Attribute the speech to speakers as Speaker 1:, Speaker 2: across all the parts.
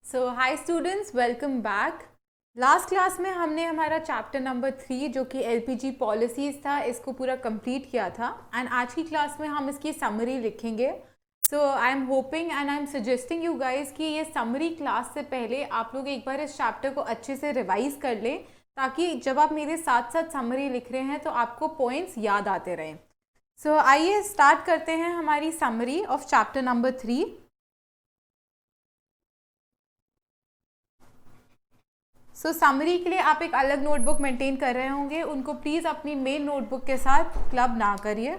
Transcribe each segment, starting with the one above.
Speaker 1: सो hi students, welcome back. Last class में हमने हमारा चैप्टर नंबर 3 जो कि एलपीजी पॉलिसीज़ था इसको पूरा कंप्लीट किया था एंड आज की क्लास में हम इसकी समरी लिखेंगे। So I am hoping and I am suggesting you guys कि ये समरी क्लास से पहले आप लोग एक बार इस चैप्टर को अच्छे से रिवाइज कर लें ताकि जब आप मेरे साथ साथ समरी लिख रहे हैं तो आपको पॉइंट्स याद आते रहें। सो आइए स्टार्ट करते हैं हमारी summary of chapter number 3। So summary के लिए आप एक अलग नोटबुक मेंटेन कर रहे होंगे, उनको प्लीज़ अपनी मेन नोटबुक के साथ क्लब ना करिए।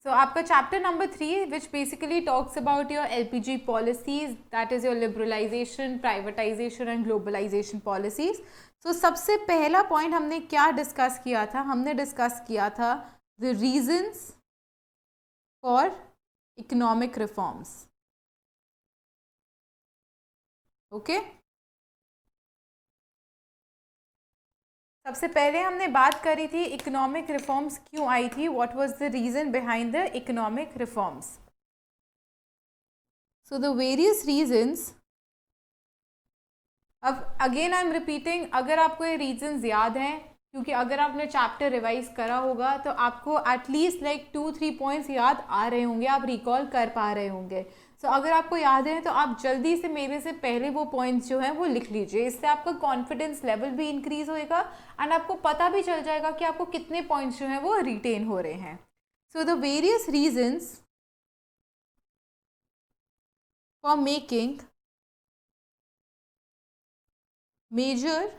Speaker 1: सो आपका chapter number 3 which basically talks about your LPG policies, that is your liberalisation, privatisation and globalisation policies. So सबसे पहला पॉइंट हमने क्या डिस्कस किया था? हमने डिस्कस किया था the reasons for economic reforms. Okay, सबसे पहले हमने बात करी थी इकोनॉमिक रिफॉर्म्स क्यों आई थी, what was the reason behind the economic reforms. So the various reasons, अब अगेन आई एम रिपीटिंग, अगर आपको ये रीजंस याद हैं, क्योंकि अगर आपने चैप्टर रिवाइज करा होगा तो आपको एटलीस्ट लाइक 2-3 पॉइंट्स याद आ रहे होंगे, आप रिकॉल कर पा रहे होंगे। सो अगर आपको याद है तो आप जल्दी से मेरे से पहले वो पॉइंट्स जो हैं वो लिख लीजिए, इससे आपका कॉन्फिडेंस लेवल भी इंक्रीज होएगा एंड आपको पता भी चल जाएगा कि आपको कितने पॉइंट्स जो हैं वो रिटेन हो रहे हैं। सो the various reasons for making major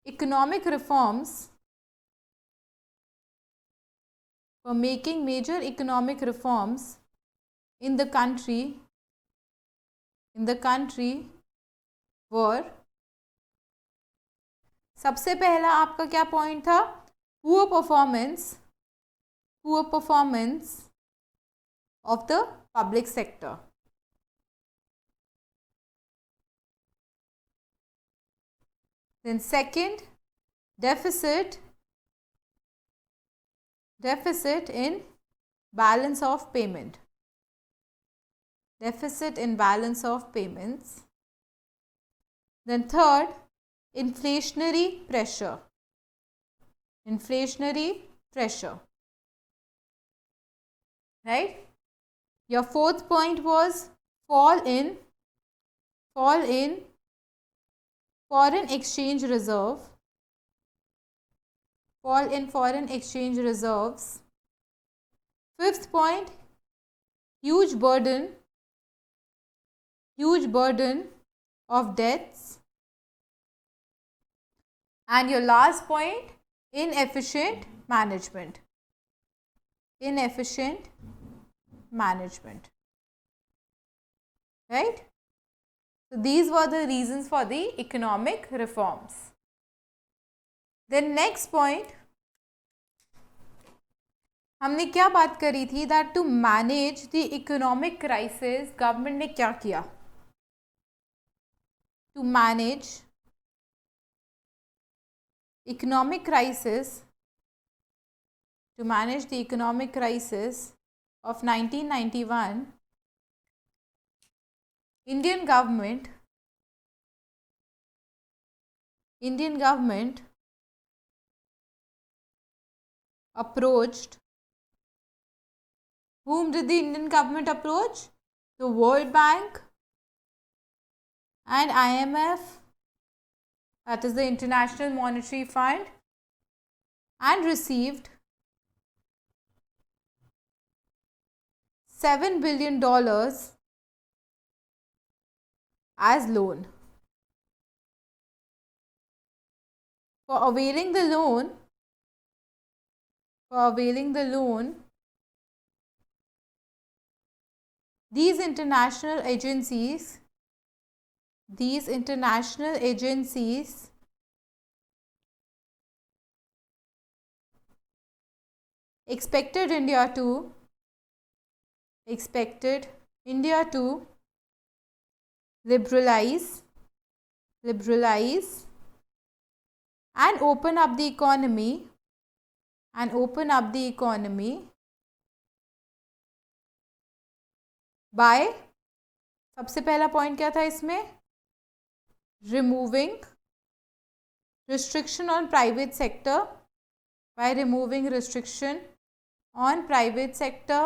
Speaker 1: economic reforms, for making major economic reforms in the country were, सबसे पहला आपका क्या पॉइंट था? Poor performance of the public sector. Then second, deficit in balance of payment. Deficit in balance of payments. Then third, inflationary pressure. Right? Your fourth point was fall in foreign exchange reserves. Fifth point, huge burden of debts. And your last point, inefficient management. Right? So these were the reasons for the economic reforms. Then next point, हमने क्या बात करी थी? that to manage the economic crisis, government ने क्या किया? To manage the economic crisis of 1991, Indian government approached, whom did the Indian government approach? The World Bank and IMF, that is the International Monetary Fund, and received $7 billion as loan. For availing the loan, these international agencies expected India to liberalize and open up the economy by सबसे पहला point क्या था इसमें, removing restriction on private sector, by removing restriction on private sector.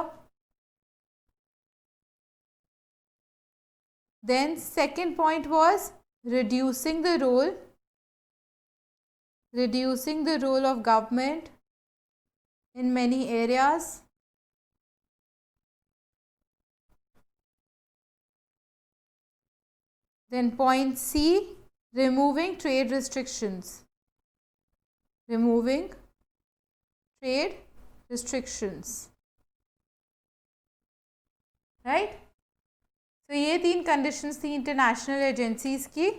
Speaker 1: Then second point was reducing the role of government in many areas. Then point C, removing trade restrictions. Removing trade restrictions. Right? तो ये 3 conditions थी international agencies की.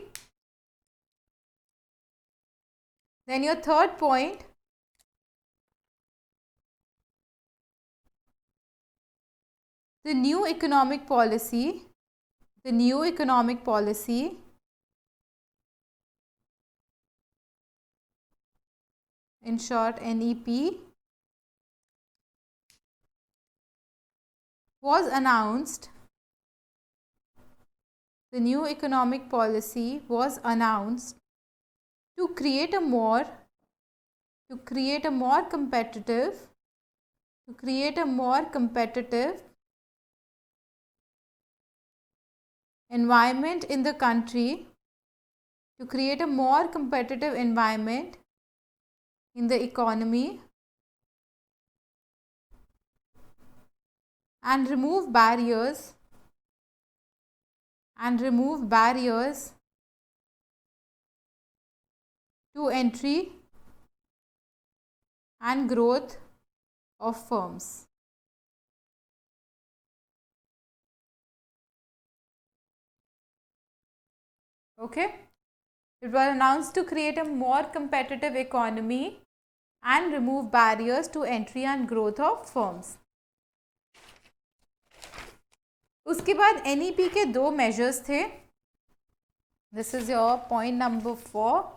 Speaker 1: Then your third point, the new economic policy, in short NEP, was announced. The new economic policy was announced to create a more competitive environment in the country, to create a more competitive environment in the economy, and remove barriers to entry and growth of firms. Okay, it was announced to create a more competitive economy and remove barriers to entry and growth of firms. उसके बाद NEP के 2 measures थे. This is your point number 4.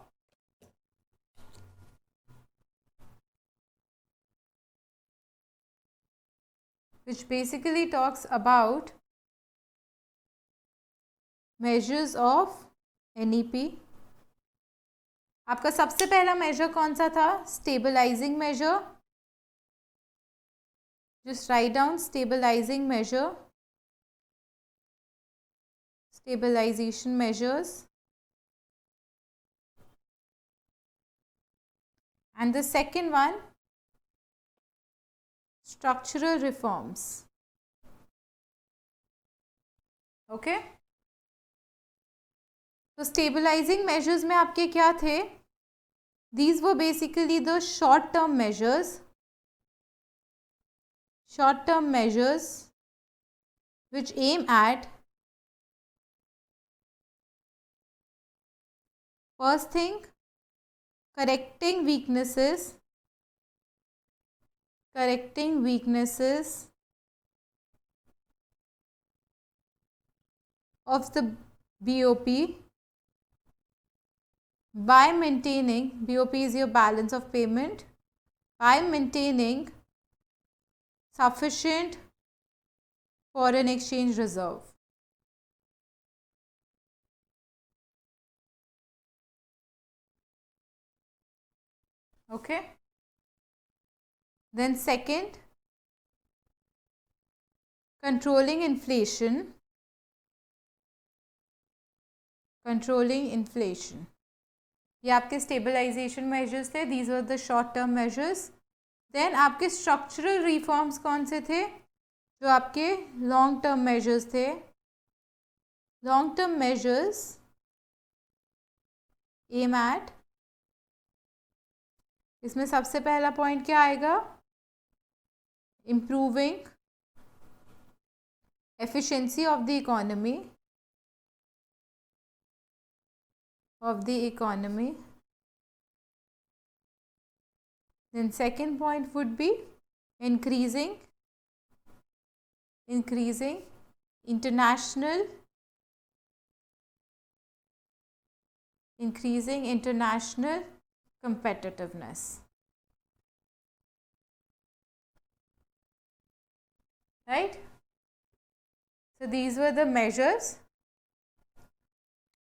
Speaker 1: Which basically talks about measures of NEP. आपका सबसे पहला major कौन सा था, stabilising measure. Just write down stabilizing measure, stabilization measures. And the second one, structural reforms. Okay. तो stabilizing measures में आपके क्या थे, these were basically the short term measures which aim at, first thing, correcting weaknesses of the BOP by maintaining, BOP is your balance of payment, by maintaining sufficient foreign exchange reserve. Okay. Then second, controlling inflation. ये आपके stabilisation measures थे. These were the short term measures. Then आपके structural reforms कौन से थे, जो आपके long term measures थे. Long term measures aim at, इसमें सबसे पहला पॉइंट क्या आएगा, improving efficiency of the economy. Then second point would be increasing international competitiveness. Right? So these were the measures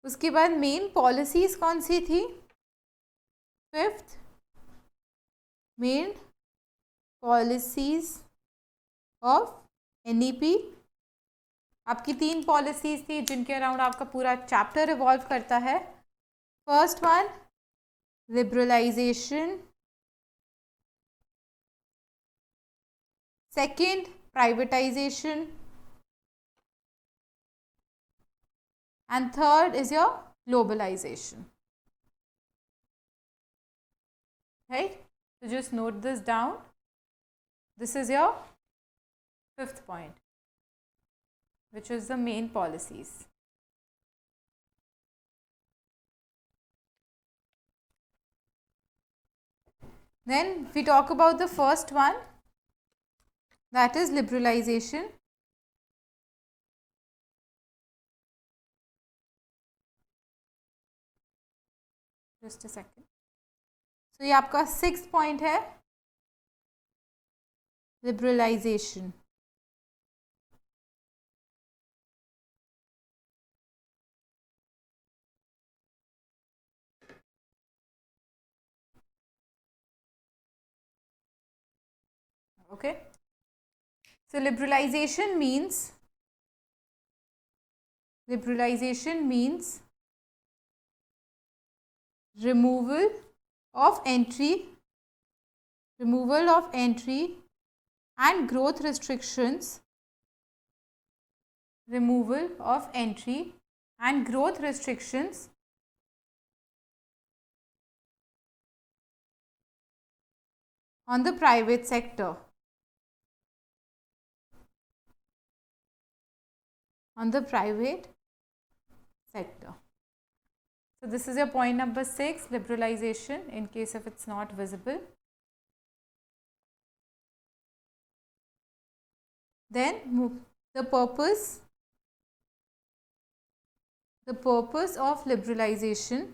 Speaker 1: उसके बाद मेन पॉलिसीज कौन सी थी? Fifth, main policies of NEP. आपकी 3 पॉलिसीज थी जिनके अराउंड आपका पूरा चैप्टर रिवॉल्व करता है। First one, liberalisation. Second, privatisation. And third is your globalization. Right? So just note this down. This is your 5th point, which is the main policies. Then we talk about the first one, that is liberalization. Just a second. So ये आपका 6th point है, liberalization. Okay. So liberalization means removal of entry and growth restrictions, on the private sector. So this is your point number 6, liberalization, in case if it's not visible. Then the purpose of liberalization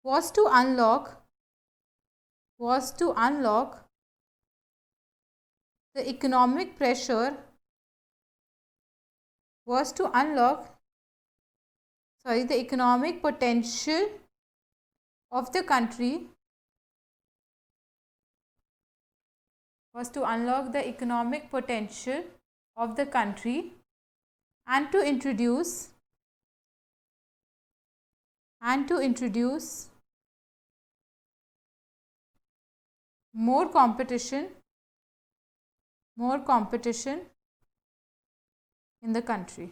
Speaker 1: was to unlock the economic potential of the country, and to introduce more competition in the country.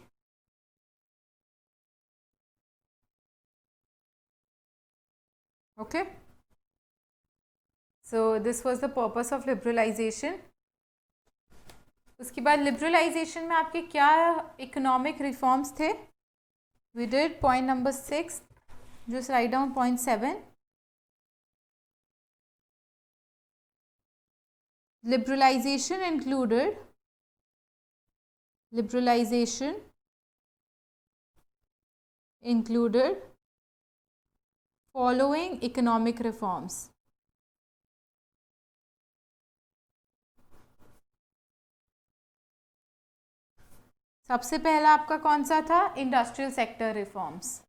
Speaker 1: Okay. So this was the purpose of liberalization. उसके बाद liberalization में आपके क्या economic reforms थे? We did point number 6. Just write down point 7. Liberalization included following economic reforms. सबसे पहला आपका कौन सा था? Industrial sector reforms.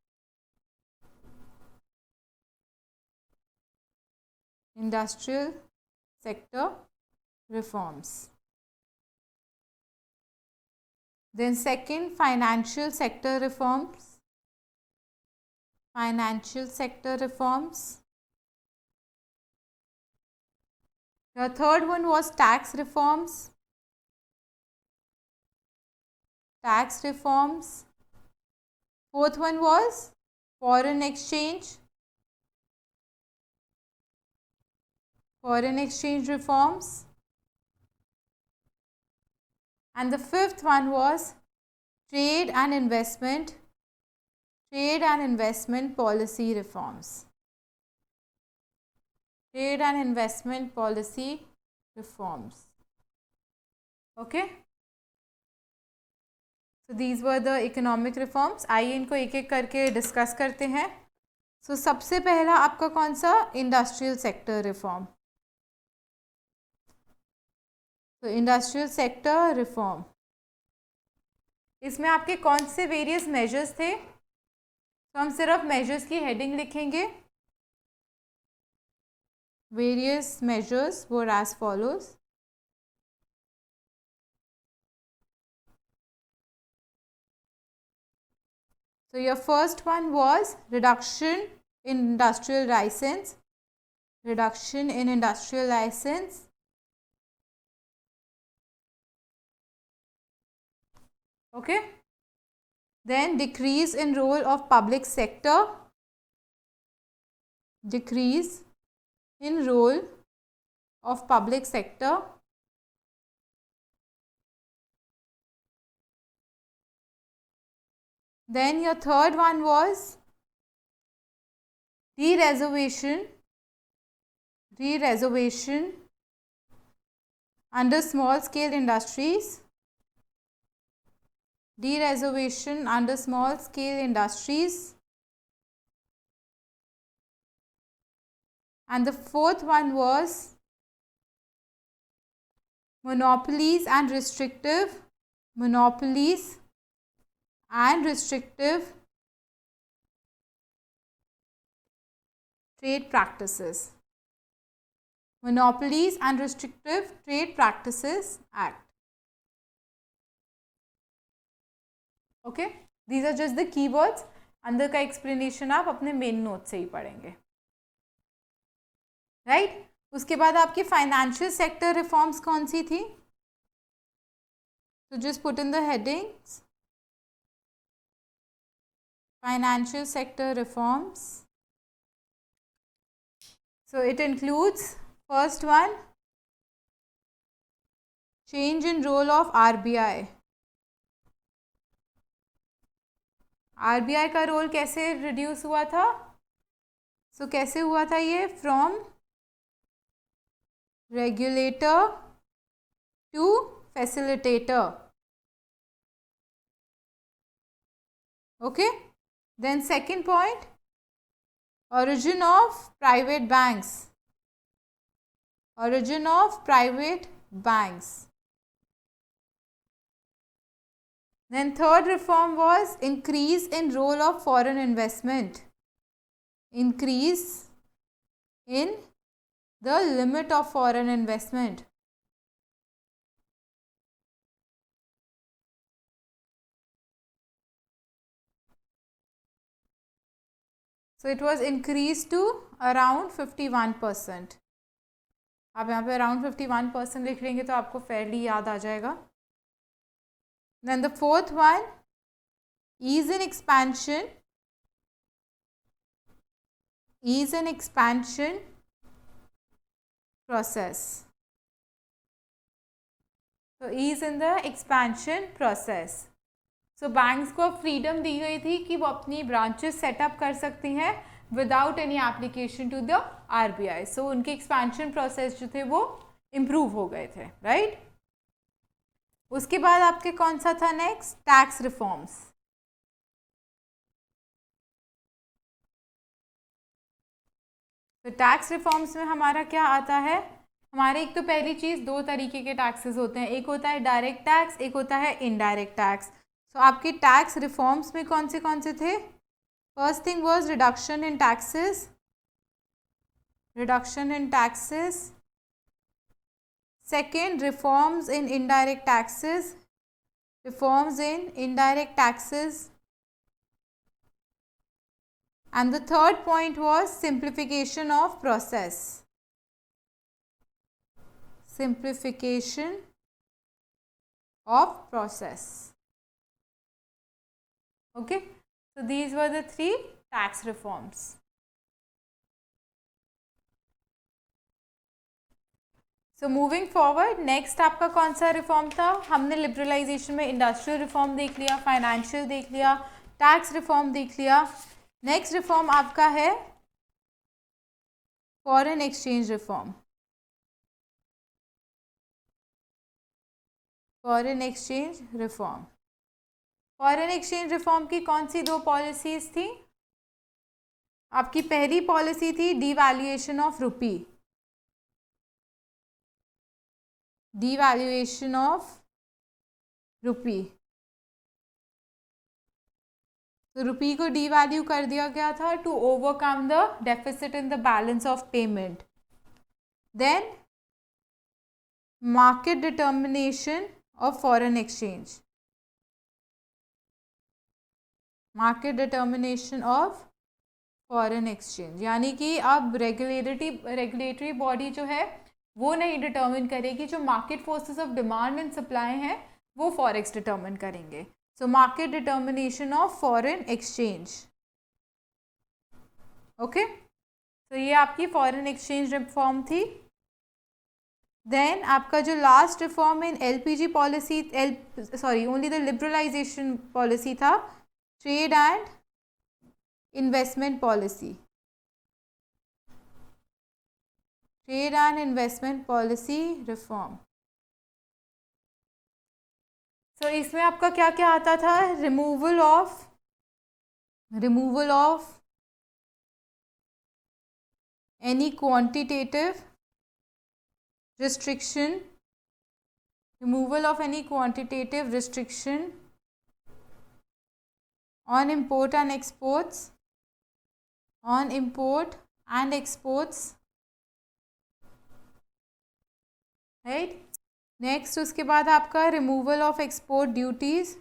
Speaker 1: Then second, financial sector reforms. The third one was tax reforms. Fourth one was foreign exchange reforms. And the fifth one was trade and investment policy reforms. Okay. So these were the economic reforms. आइए इनको एक एक करके discuss करते हैं. So सबसे पहला आपका कौन सा? Industrial sector reform. तो इंडस्ट्रियल सेक्टर रिफॉर्म, इसमें आपके कौन से वेरियस मेजर्स थे? तो हम सिर्फ मेजर्स की हेडिंग लिखेंगे. Various measures were as follows. So your first one was reduction in industrial license. Reduction in industrial license. Okay. Then decrease in role of public sector. Decrease in role of public sector. Then your third one was de-reservation. De-reservation under small scale industries. De-reservation under small scale industries. And the fourth one was monopolies and restrictive. Monopolies and restrictive trade practices. Monopolies and Restrictive Trade Practices Act. Okay, these are just the keywords. अंदर का explanation आप अपने main note से ही पढ़ेंगे. Right उसके बाद आपकी financial sector reforms कौन सी थी? तो just put in the headings financial sector reforms. So it includes first one, change in role of RBI. RBI का रोल कैसे रिड्यूस हुआ था? So कैसे हुआ था ये? From regulator to facilitator. Okay. Then second point, origin of private banks. Origin of private banks. Then third reform was increase in role of foreign investment. Increase in the limit of foreign investment. So it was increased to around 51%. आप यहाँ पे around 51% लिख लेंगे तो आपको fairly याद आ जाएगा. Then the fourth one, ease in expansion. Ease in expansion process. So ease in the expansion process. So banks को फ्रीडम दी गई थी कि वो अपनी ब्रांचेस सेटअप कर सकती हैं without any application to the RBI. So उनके एक्सपेंशन प्रोसेस जो थे वो इम्प्रूव हो गए थे. राइट उसके बाद आपके कौन सा था नेक्स्ट? Tax reforms. तो टैक्स रिफॉर्म्स में हमारा क्या आता है? हमारे एक तो पहली चीज़, दो तरीके के टैक्सेस होते हैं. एक होता है डायरेक्ट टैक्स, एक होता है इनडायरेक्ट टैक्स. तो आपके टैक्स रिफॉर्म्स में कौन से थे? First thing was reduction in taxes. Reduction in taxes. Second, reforms in indirect taxes. Reforms in indirect taxes. And the third point was simplification of process. Simplification of process. Okay, so these were the three tax reforms. So moving forward, next आपका कौन सा reform था? हमने liberalisation में industrial reform देख लिया, financial देख लिया, टैक्स रिफॉर्म देख लिया. नेक्स्ट रिफॉर्म आपका है foreign exchange reform. Foreign exchange reform. Foreign exchange reform की कौन सी दो पॉलिसीज थी? आपकी पहली पॉलिसी थी devaluation of rupee. devaluation of rupee. तो रुपी को डीवैल्यू कर दिया गया था to overcome the deficit in the balance of payment. Then market determination of foreign exchange. Market determination of foreign exchange, यानी कि अब रेगुलेटरी बॉडी जो है वो नहीं डिटर्मिन करेगी, जो market forces of demand and supply हैं वो फॉरेक्स डिटर्मिन करेंगे. So market determination of foreign exchange. Okay, तो ये आपकी फॉरेन एक्सचेंज रिफॉर्म थी. देन आपका जो last reform in LPG policy, only the liberalisation policy था, trade and investment policy. Trade and investment policy reform. So इसमें आपका क्या क्या आता था? Removal of any quantitative restriction, removal of any quantitative restriction on import and exports, right. Next उसके बाद आपका removal of export duties.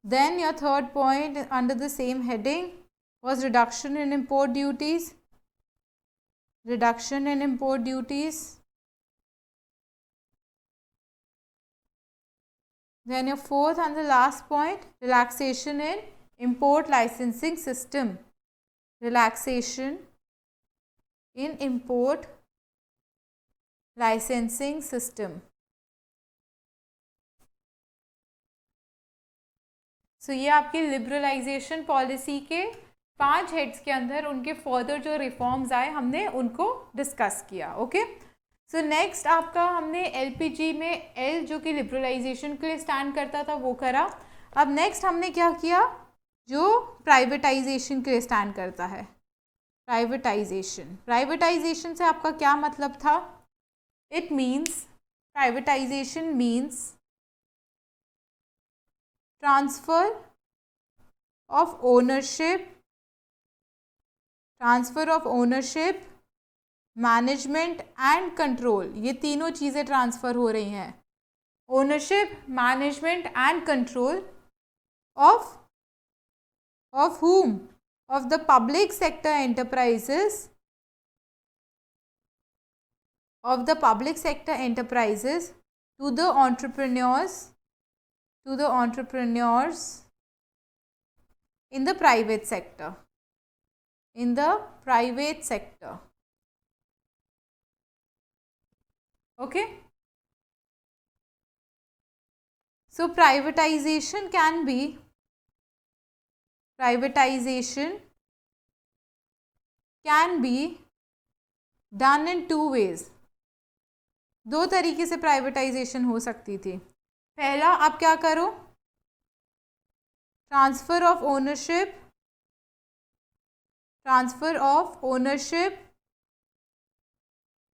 Speaker 1: Then your third point under the same heading was reduction in import duties. Then your fourth and the last point, relaxation in import licensing system. Relaxation in import licensing system. सो ये आपकी liberalisation policy के 5 heads के अंदर उनके further जो reforms आए हमने उनको डिस्कस किया. ओके, सो नेक्स्ट आपका हमने एलपीजी में एल जो कि लिबरलाइजेशन के लिए स्टैंड करता था वो करा. अब नेक्स्ट हमने क्या किया, जो प्राइवेटाइजेशन के लिए स्टैंड करता है. प्राइवेटाइजेशन से आपका क्या मतलब था? Privatisation means transfer of ownership, management and control. ये तीनों चीज़ें ट्रांसफ़र हो रही हैं. Ownership, management and control of whom? Of the public sector enterprises, to the entrepreneurs in the private sector. Okay, so privatization can be done in 2 ways. 2 तरीके से privatisation हो सकती थी. पहला, आप क्या करो, transfer of ownership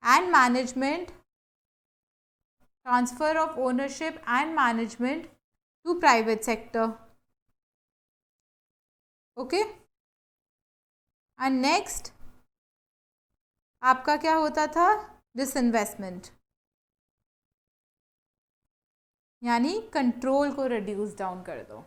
Speaker 1: and management to private sector. Okay, and next आपका क्या होता था? डिसइन्वेस्टमेंट, यानी कंट्रोल को रिड्यूस डाउन कर दो.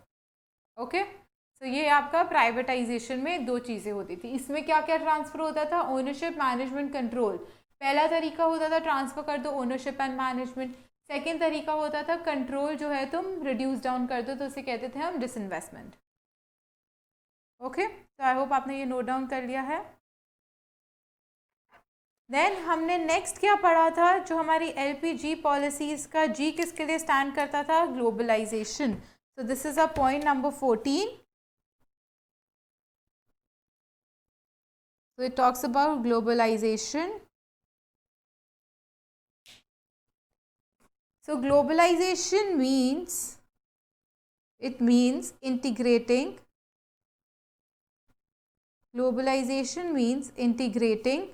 Speaker 1: ओके, तो ये आपका प्राइवेटाइजेशन में 2 चीज़ें होती थी. इसमें क्या क्या ट्रांसफ़र होता था? Ownership, management, control. पहला तरीका होता था ट्रांसफ़र कर दो ओनरशिप एंड मैनेजमेंट. सेकेंड तरीका होता था कंट्रोल जो है तुम रिड्यूस डाउन कर दो, तो उसे कहते थे हम डिसइन्वेस्टमेंट. ओके, तो आई होप आपने ये नोट डाउन कर लिया है. देन हमने नेक्स्ट क्या पढ़ा था? जो हमारी एलपीजी पॉलिसीज़ का जी किसके लिए स्टैंड करता था? Globalisation. So this is a point number 14. So it talks about globalisation. So globalisation means integrating Globalization means integrating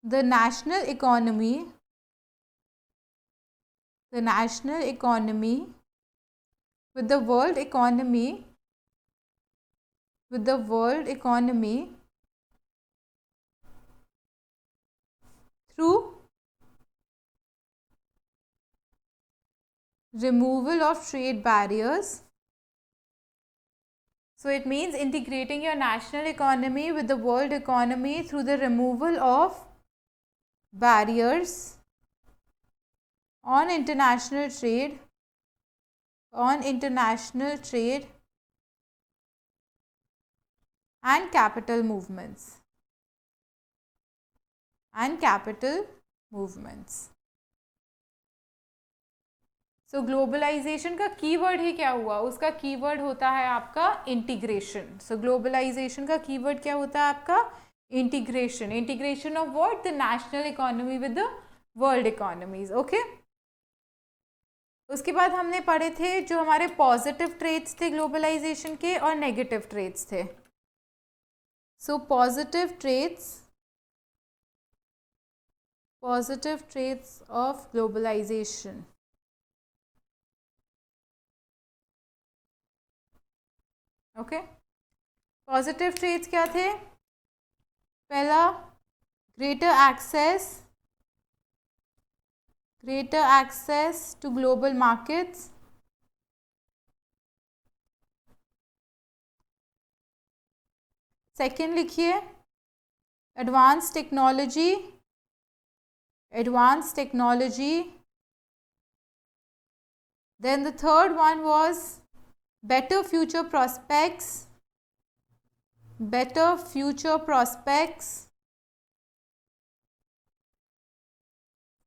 Speaker 1: the national economy with the world economy through removal of trade barriers. So it means integrating your national economy with the world economy through the removal of barriers on international trade and capital movements. So globalisation का keyword ही क्या हुआ, उसका keyword होता है आपका integration. So globalisation का keyword क्या होता है आपका, integration. Integration of what, the national economy with the world economies. Okay, उसके बाद हमने पढ़े थे जो हमारे पॉजिटिव ट्रेड्स थे ग्लोबलाइजेशन के और नेगेटिव ट्रेड्स थे. So positive trades of globalisation. Okay, positive trades क्या थे? पहला, greater access to global markets. Second लिखिए, advance technology. Then the third one was better future prospects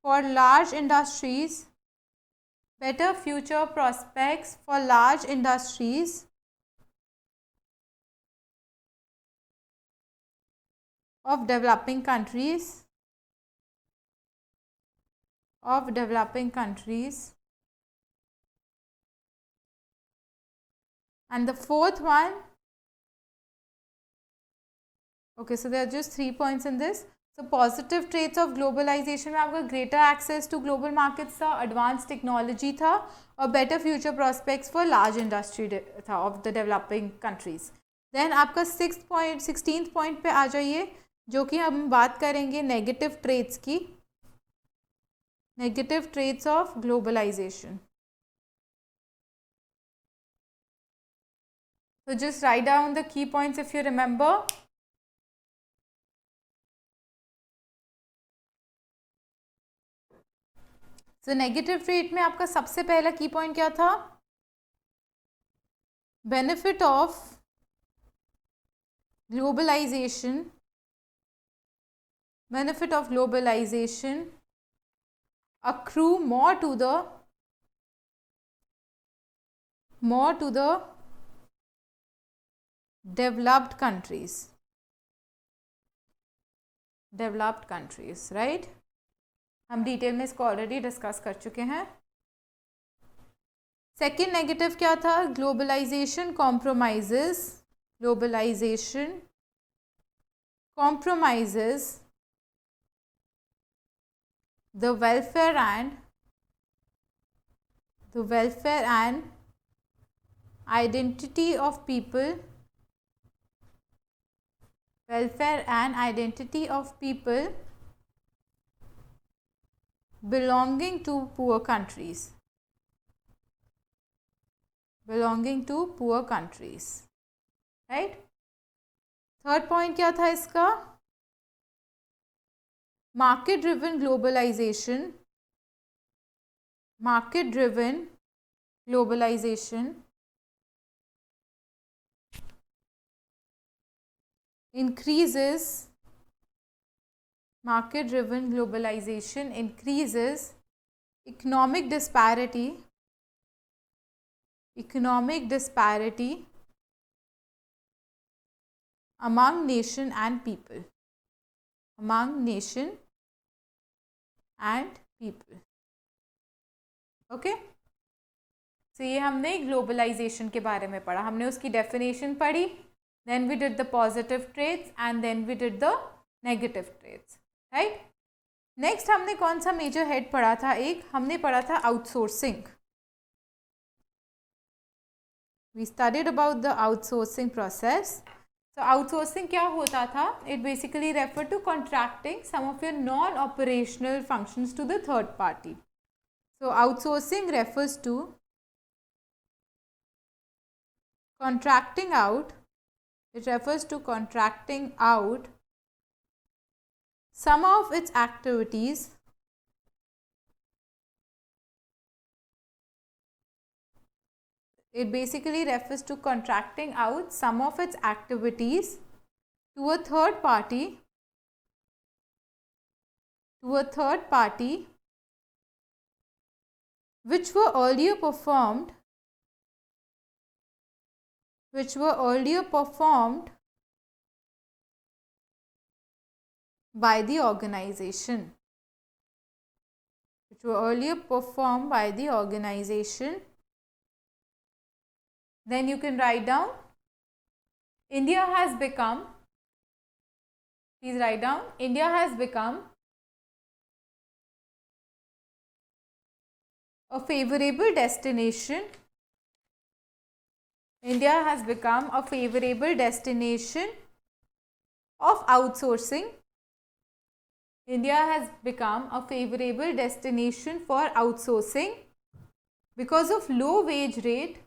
Speaker 1: for large industries, of developing countries. And the fourth one, okay, so there are just 3 points in this. So positive traits of globalization में आपका greater access to global markets था, advanced technology था और better future prospects for large industry था of the developing countries. Then आपका 16th point पे आ जाइए, जो कि हम बात करेंगे negative traits की, negative traits of globalization. So just write down the key points if you remember. So negative trait में आपका सबसे पहला की पॉइंट क्या था? Benefit of globalization accrue more to the developed countries, right? हम डिटेल में इसको ऑलरेडी डिस्कस कर चुके हैं. सेकेंड नेगेटिव क्या था? Globalisation compromises the welfare and identity of people belonging to poor countries. Right? Third point क्या था इसका? Market driven globalisation increases economic disparity among nation and people. Okay, तो ये हमने ग्लोबलाइजेशन के बारे में पढ़ा. हमने उसकी डेफिनेशन पढ़ी, then we did the positive traits, and then we did the negative traits, right? Next हमने कौन सा मेजर हेड पढ़ा था? एक हमने पढ़ा था outsourcing. We studied about the outsourcing process. So outsourcing क्या होता था? It basically refer to contracting some of your non operational functions to the third party. So outsourcing refers to contracting out, it refers to contracting out some of its activities it basically refers to contracting out some of its activities to a third party which were earlier performed by the organization. Then you can write down, India has become, please write down, India has become a favorable destination. India has become a favorable destination of outsourcing. India has become a favorable destination for outsourcing because of low wage rate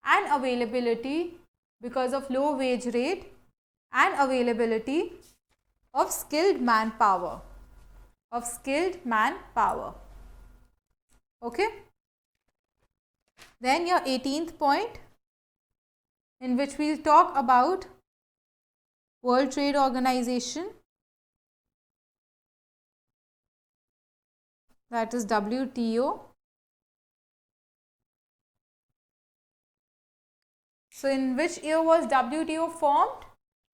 Speaker 1: and availability of skilled manpower. Okay. Then your 18th point, in which we will talk about World Trade Organization, that is WTO. So in which year was WTO formed?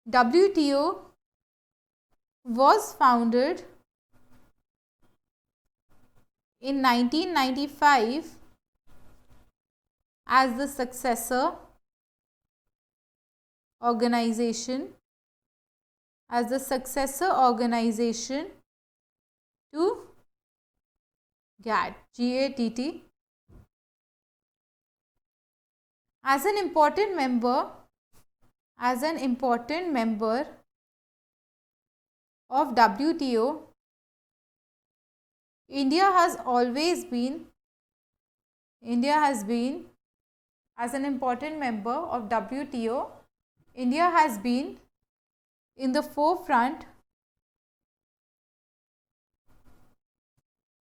Speaker 1: WTO was founded in 1995 as the successor organization to GATT. As an important member of WTO, India has been as an important member of WTO, India has been in the forefront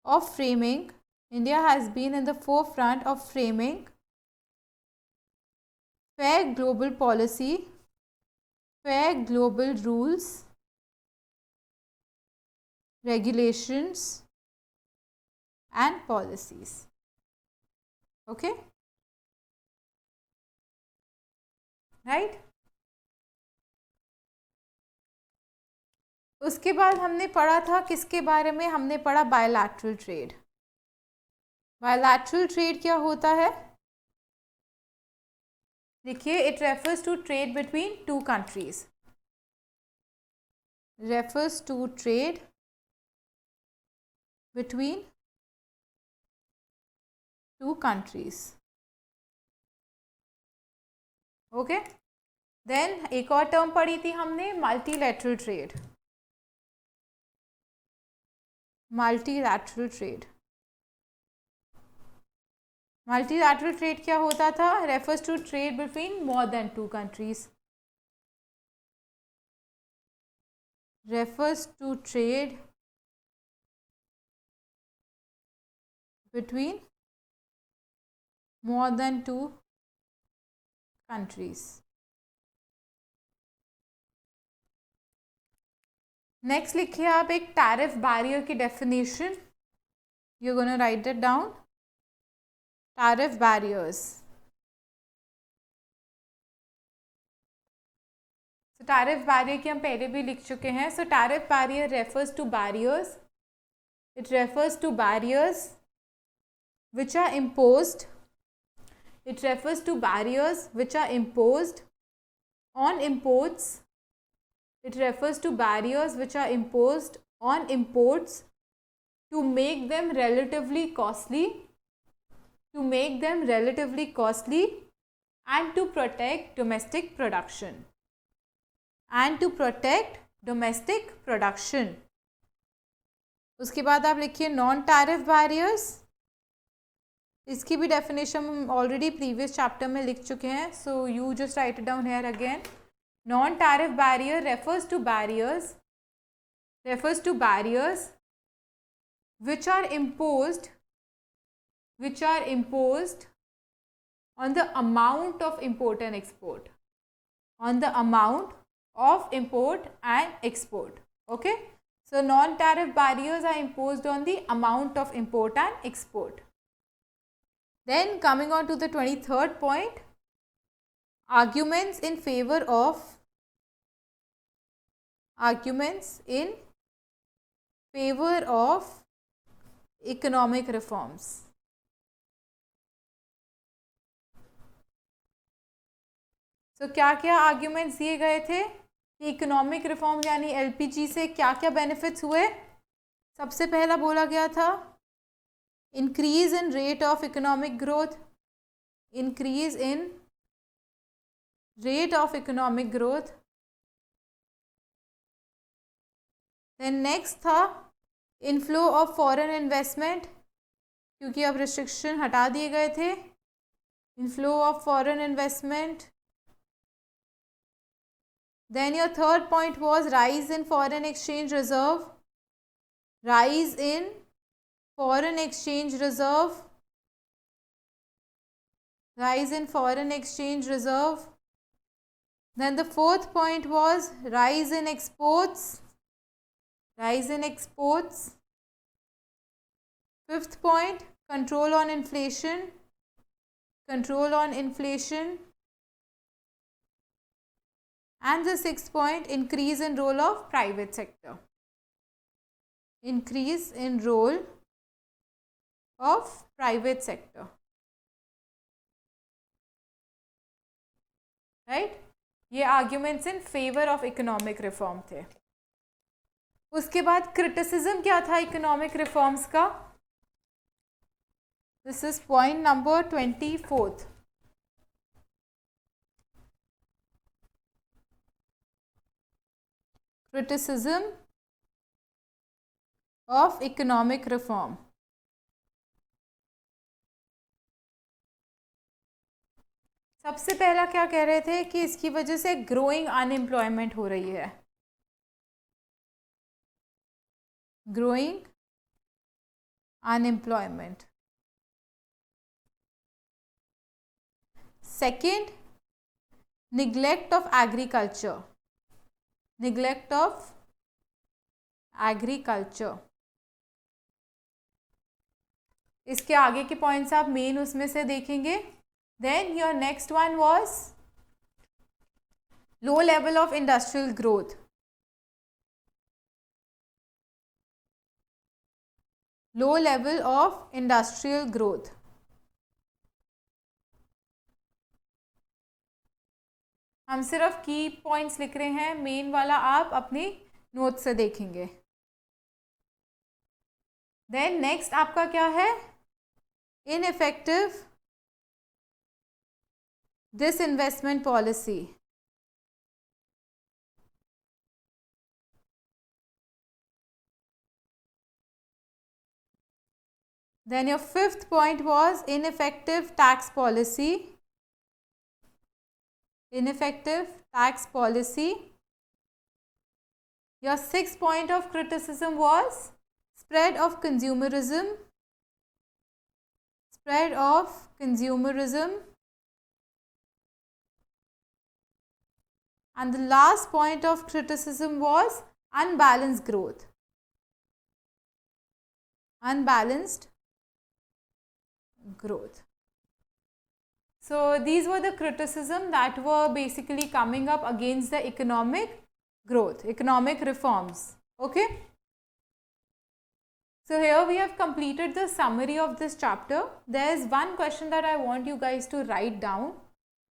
Speaker 1: of framing fair global policy, fair global rules, regulations and policies. Okay? Right? उसके बाद हमने पढ़ा था किसके बारे में? हमने पढ़ा बायलैटरल ट्रेड. बायलैटरल ट्रेड क्या होता है? देखिए, it refers to trade between two countries. Refers to trade between two countries. Okay. Then एक और टर्म पढ़ी थी हमने, मल्टीलैटरल ट्रेड. मल्टीलैटरल ट्रेड क्या होता था? Refers to trade between more than two countries. Refers to trade between more than two countries. Next लिखिए आप एक टैरिफ बैरियर की definition. You gonna write it down. Tariff barriers. So tariff barrier की हम पहले भी लिख चुके हैं. सो tariff barrier refers to barriers. It refers to barriers which are imposed It refers to barriers which are imposed on imports. It refers to barriers which are imposed on imports to make them relatively costly, and to protect domestic production. उसके बाद आप लिखिए non tariff barriers. इसकी भी definition हम already previous chapter में लिख चुके हैं, so you just right it down here again. Non tariff barrier refers to barriers which are imposed on the amount of import and export. Okay, so non-tariff barriers are imposed on the amount of import and export. Then coming on to the 23rd point, arguments in favor of economic reforms. तो क्या क्या arguments दिए गए थे कि economic reform यानी LPG से क्या क्या बेनिफिट्स हुए. सबसे पहला बोला गया था increase in rate of economic growth. Then next था इनफ्लो ऑफ फॉरेन इन्वेस्टमेंट, क्योंकि अब रिस्ट्रिक्शन हटा दिए गए थे. Inflow of foreign investment. Then your third point was rise in foreign exchange reserve. Then the fourth point was rise in exports. Fifth point, control on inflation. And the sixth point, increase in role of private sector. Right? ये arguments in favor of economic reform थे. उसके बाद criticism क्या था economic reforms का? This is point number 24th. Criticism of economic reform. सबसे पहला क्या कह रहे थे कि इसकी वजह से ग्रोइंग अनएम्प्लॉयमेंट हो रही है. Second, neglect of agriculture. इसके आगे के पॉइंट्स आप मेन उसमें से देखेंगे. Then your next one was low level of industrial growth. हम सिर्फ की पॉइंट्स लिख रहे हैं, मेन वाला आप अपनी नोट से देखेंगे. देन नेक्स्ट आपका क्या है, ineffective disinvestment policy. Then your fifth point was ineffective tax policy. Your sixth point of criticism was spread of consumerism. And the last point of criticism was unbalanced growth. So these were the criticism that were basically coming up against the economic growth, economic reforms. Okay. So here we have completed the summary of this chapter. There is one question that I want you guys to write down.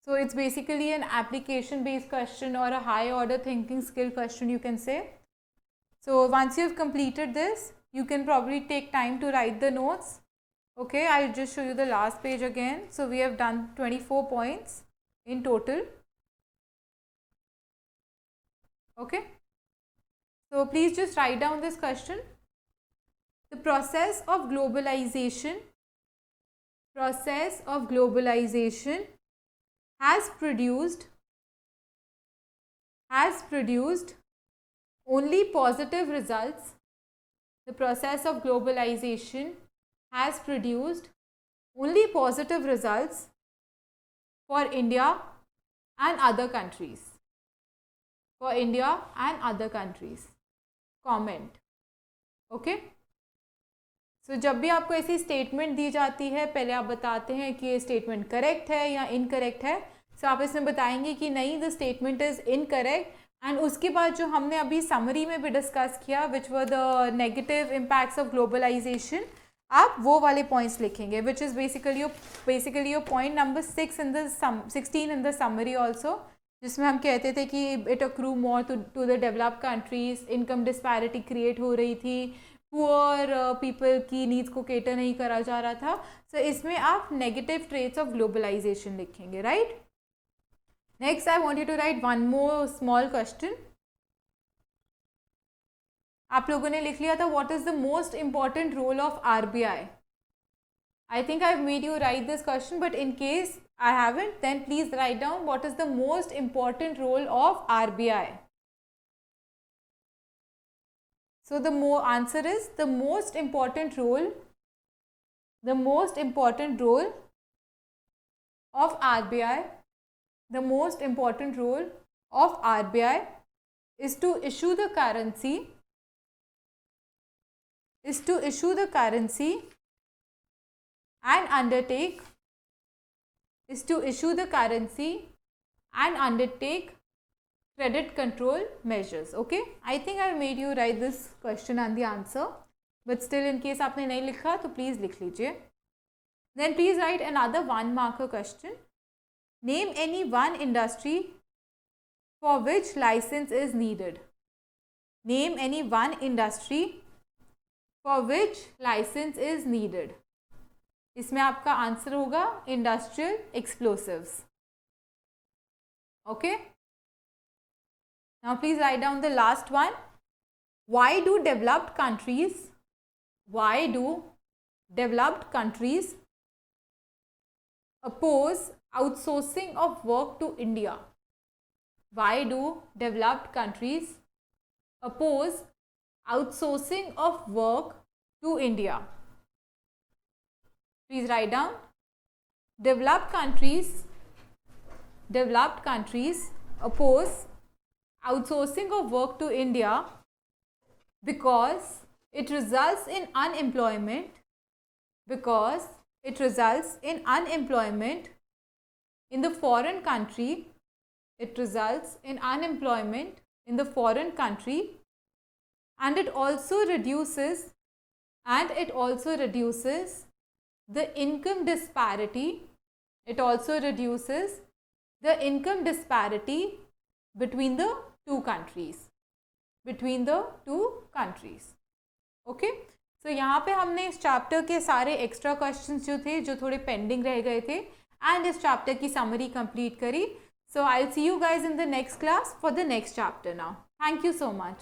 Speaker 1: So it's basically an application based question or a high order thinking skill question, you can say. So once you've completed this, you can probably take time to write the notes. Okay, I'll just show you the last page again. So we have done 24 points in total. Okay, so please just write down this question. The process of globalization has produced only positive results. The process of globalization has produced only positive results for India and other countries. For India and other countries. Comment. Okay? So जब भी आपको ऐसी statement दी जाती है, पहले आप बताते हैं कि ये स्टेटमेंट करेक्ट है या इनकरेक्ट है. सो आप इसमें बताएंगे कि नहीं, the statement is incorrect. And उसके बाद जो हमने अभी समरी में भी डिस्कस किया, which were the negative impacts of globalisation, आप वो वाले पॉइंट्स लिखेंगे, which is basically your point number 16 in the summary also, जिसमें हम कहते थे कि it accrue more to the developed countries, income disparity create हो रही थी, पुअर पीपल की नीड्स को केटर नहीं करा जा रहा था. सो इसमें आप नेगेटिव ट्रेट्स ऑफ ग्लोबलाइजेशन लिखेंगे, right. Next I want you to right one more small question. आप लोगों ने लिख लिया था what is the most important role of RBI. I think I have made you write this question, but in case I haven't, then please write down what is the most important role of RBI. So the answer is the most important role of RBI. The most important role of RBI is to issue the currency. And undertake credit control measures. Okay, I think I made you write this question and the answer, but still in case आपने नहीं लिखा तो please लिख लीजिए. Then please write another 1 marker question. Name any one industry for which license is needed. Name any one industry for which license is needed. इसमें आपका answer होगा industrial explosives. Okay, now please write down the last one. Why do developed countries oppose outsourcing of work to India. Why do developed countries oppose outsourcing of work to India? Please write down. Developed countries oppose outsourcing of work to India because it results in unemployment. In the foreign country. It results in unemployment in the foreign country, and it also reduces the income disparity. It also reduces the income disparity between the two countries. Okay? So यहाँ पे हमने इस chapter के सारे extra questions जो थे, जो थोड़े पेंडिंग रह गए थे, एंड इस चैप्टर की समरी कंप्लीट करी. So I'll see you guys in the next class for the next chapter now. Thank you so much.